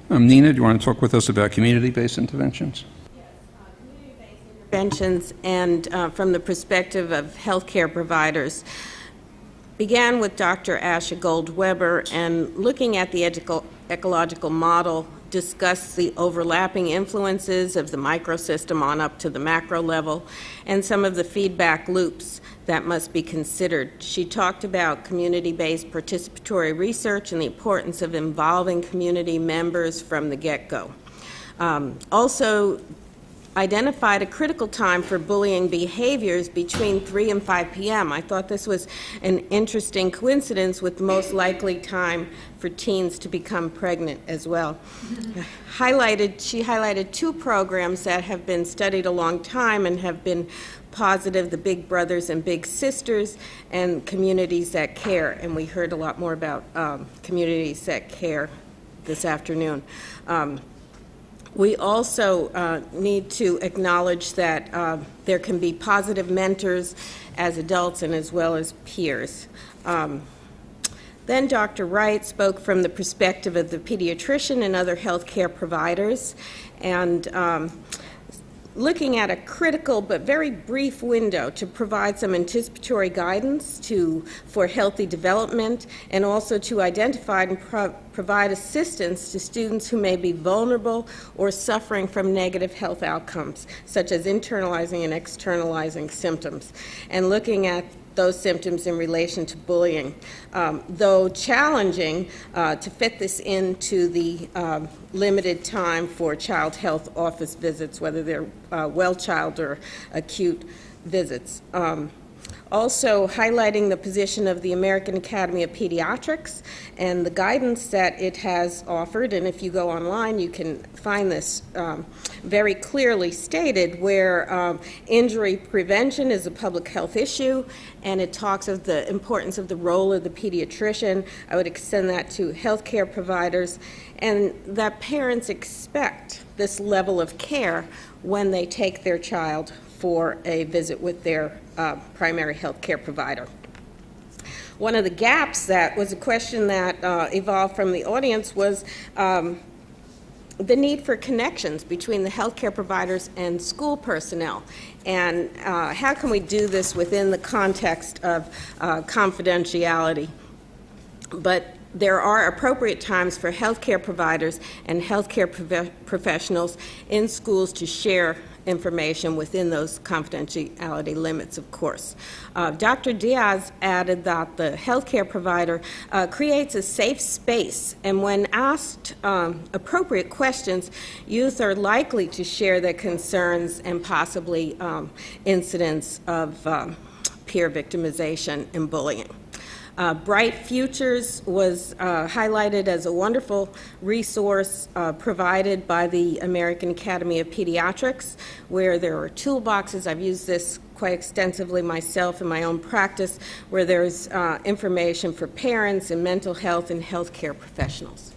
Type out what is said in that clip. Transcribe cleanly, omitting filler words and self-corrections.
Nina, do you want to talk with us about community-based interventions? Interventions and from the perspective of healthcare providers began with Dr. Asha Gold-Weber, and looking at the ecological model discussed the overlapping influences of the microsystem on up to the macro level and some of the feedback loops that must be considered. She talked about community-based participatory research and the importance of involving community members from the get-go. Also identified a critical time for bullying behaviors between 3 and 5 p.m. I thought this was an interesting coincidence with the most likely time for teens to become pregnant as well. She highlighted 2 programs that have been studied a long time and have been positive: the Big Brothers and Big Sisters and Communities That Care. And we heard a lot more about Communities That Care this afternoon. We also need to acknowledge that there can be positive mentors as adults and as well as peers. Then Dr. Wright spoke from the perspective of the pediatrician and other healthcare providers, and looking at a critical but very brief window to provide some anticipatory guidance for healthy development, and also to identify and provide assistance to students who may be vulnerable or suffering from negative health outcomes, such as internalizing and externalizing symptoms, and looking at those symptoms in relation to bullying. Though challenging to fit this into the limited time for child health office visits, whether they're well child or acute visits. Also highlighting the position of the American Academy of Pediatrics and the guidance that it has offered, and if you go online you can find this very clearly stated, where injury prevention is a public health issue, and it talks of the importance of the role of the pediatrician. I would extend that to healthcare providers, and that parents expect this level of care when they take their child for a visit with their primary health care provider. One of the gaps that was a question that evolved from the audience was the need for connections between the healthcare providers and school personnel, and how can we do this within the context of confidentiality. But there are appropriate times for healthcare providers and healthcare professionals in schools to share information within those confidentiality limits, of course. Dr. Diaz added that the healthcare provider creates a safe space, and when asked appropriate questions, youth are likely to share their concerns and possibly incidents of peer victimization and bullying. Bright Futures was highlighted as a wonderful resource provided by the American Academy of Pediatrics, where there are toolboxes. I've used this quite extensively myself in my own practice, where there's information for parents and mental health and healthcare professionals.